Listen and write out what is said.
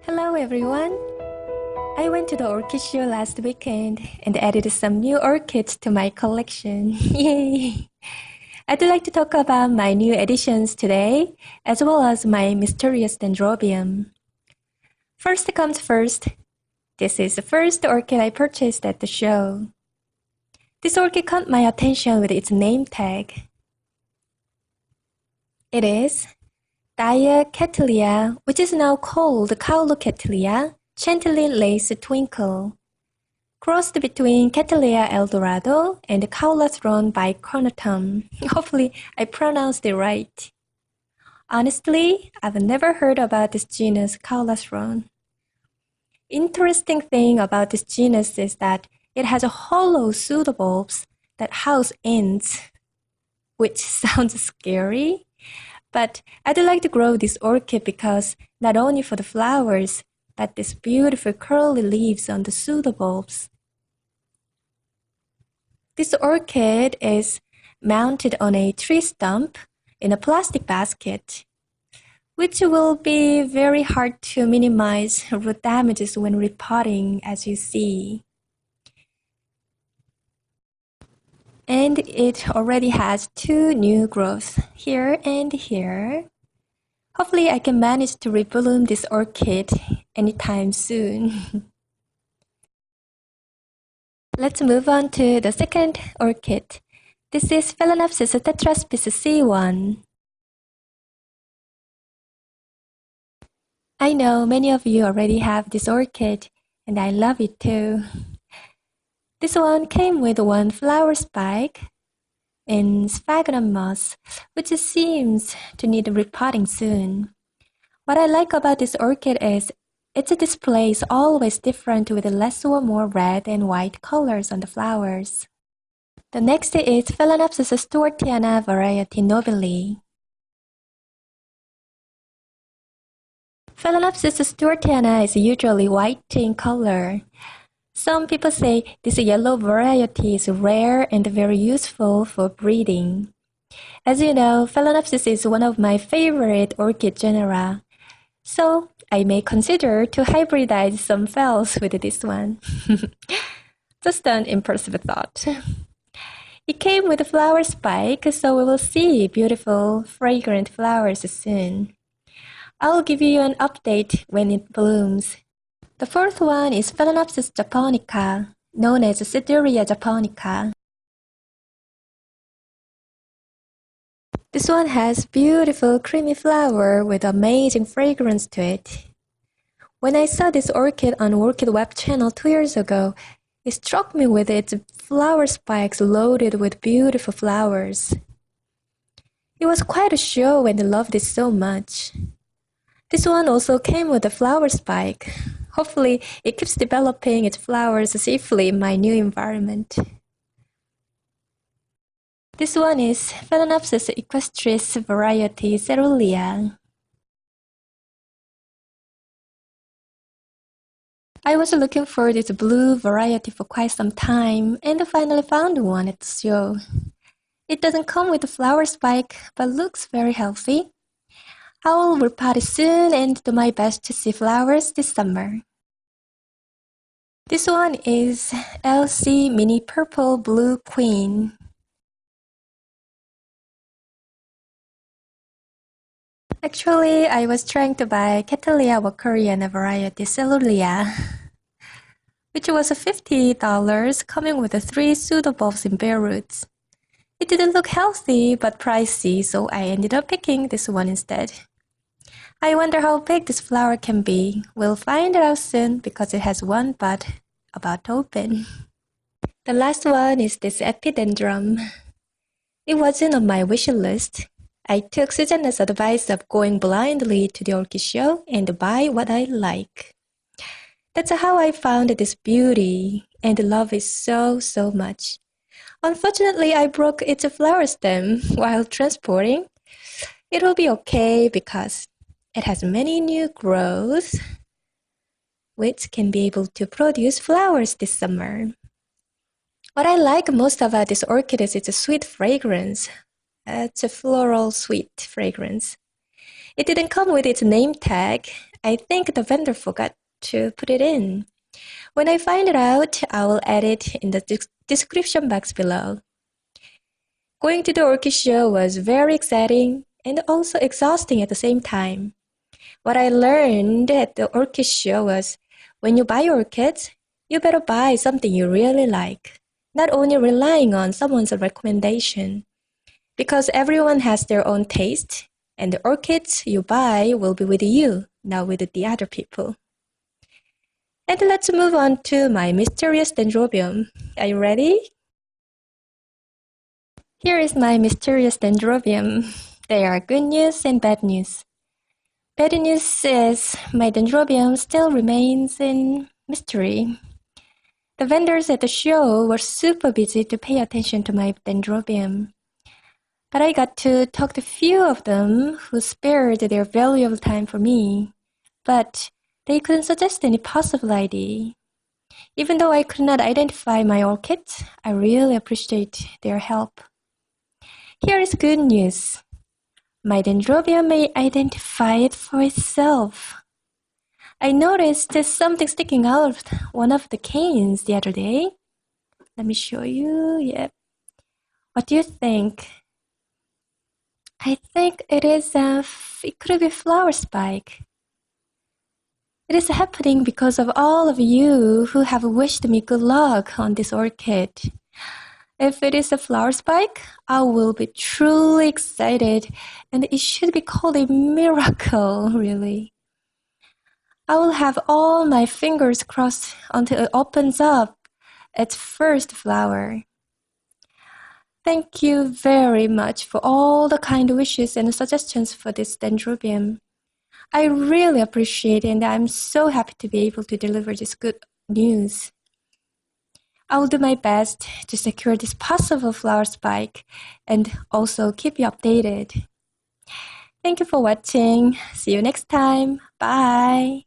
Hello everyone! I went to the orchid show last weekend and added some new orchids to my collection. Yay! I'd like to talk about my new additions today, as well as my mysterious dendrobium. First comes first. This is the first orchid I purchased at the show. This orchid caught my attention with its name tag. It is DiaCattleya, which is now called Caulocattelya, Chantilly lace Twinkle, crossed between Cattleya eldorado and Caulothrone bicornutum. Hopefully, I pronounced it right. Honestly, I've never heard about this genus Caulothrone. Interesting thing about this genus is that it has a hollow pseudobulbs that house ants, which sounds scary. But I'd like to grow this orchid because not only for the flowers, but this beautiful curly leaves on the pseudobulbs. This orchid is mounted on a tree stump in a plastic basket, which will be very hard to minimize root damages when repotting, as you see. And it already has 2 new growths, here and here. Hopefully I can manage to rebloom this orchid anytime soon. Let's move on to the second orchid. This is Phalaenopsis tetraspis C1. I know many of you already have this orchid, and I love it too. This one came with one flower spike in sphagnum moss, which seems to need repotting soon. What I like about this orchid is its display is always different with less or more red and white colors on the flowers. The next is Phalaenopsis stuatiana variety nobili. Phalaenopsis stuatiana is usually white in color. Some people say this yellow variety is rare and very useful for breeding. As you know, Phalaenopsis is one of my favorite orchid genera, so I may consider to hybridize some phals with this one. Just an impulsive thought. It came with a flower spike, so we will see beautiful, fragrant flowers soon. I'll give you an update when it blooms. The fourth one is Phalaenopsis japonica, known as sedirea japonica. This one has beautiful creamy flower with amazing fragrance to it. When I saw this orchid on Orchid Web channel 2 years ago, it struck me with its flower spikes loaded with beautiful flowers. It was quite a show and I loved it so much. This one also came with a flower spike. Hopefully, it keeps developing its flowers safely in my new environment. This one is Phalaenopsis equestris variety coerulea. I was looking for this blue variety for quite some time and finally found one at the show. It doesn't come with a flower spike, but looks very healthy. I will repot it soon and do my best to see flowers this summer. This one is LC Mini Purple Blue Queen. Actually, I was trying to buy Cattleya Korean variety coerulea, which was $50, coming with 3 pseudobulbs in bare roots. It didn't look healthy but pricey, so I ended up picking this one instead. I wonder how big this flower can be. We'll find it out soon because it has one bud about to open. The last one is this Epidendrum. It wasn't on my wish list. I took Susanna's advice of going blindly to the orchid show and buy what I like. That's how I found this beauty and love it so much. Unfortunately, I broke its flower stem while transporting. It will be okay because it has many new growths, which can be able to produce flowers this summer. What I like most about this orchid is its sweet fragrance. It's a floral sweet fragrance. It didn't come with its name tag. I think the vendor forgot to put it in. When I find it out, I will add it in the description box below. Going to the orchid show was very exciting and also exhausting at the same time. What I learned at the orchid show was when you buy orchids, you better buy something you really like, not only relying on someone's recommendation. Because everyone has their own taste, and the orchids you buy will be with you, not with the other people. And let's move on to my mysterious dendrobium. Are you ready? Here is my mysterious dendrobium. There are good news and bad news. Bad news is my dendrobium still remains in mystery. The vendors at the show were super busy to pay attention to my dendrobium. But I got to talk to few of them who spared their valuable time for me. But they couldn't suggest any possible idea. Even though I could not identify my orchids, I really appreciate their help. Here is good news. My dendrobium may identify it for itself. I noticed there's something sticking out of one of the canes the other day. Let me show you. Yep. What do you think? I think it could be flower spike. It is happening because of all of you who have wished me good luck on this orchid. If it is a flower spike, I will be truly excited, and it should be called a miracle, really. I will have all my fingers crossed until it opens up its first flower. Thank you very much for all the kind wishes and suggestions for this dendrobium. I really appreciate it, and I'm so happy to be able to deliver this good news. I will do my best to secure this possible flower spike and also keep you updated. Thank you for watching. See you next time. Bye.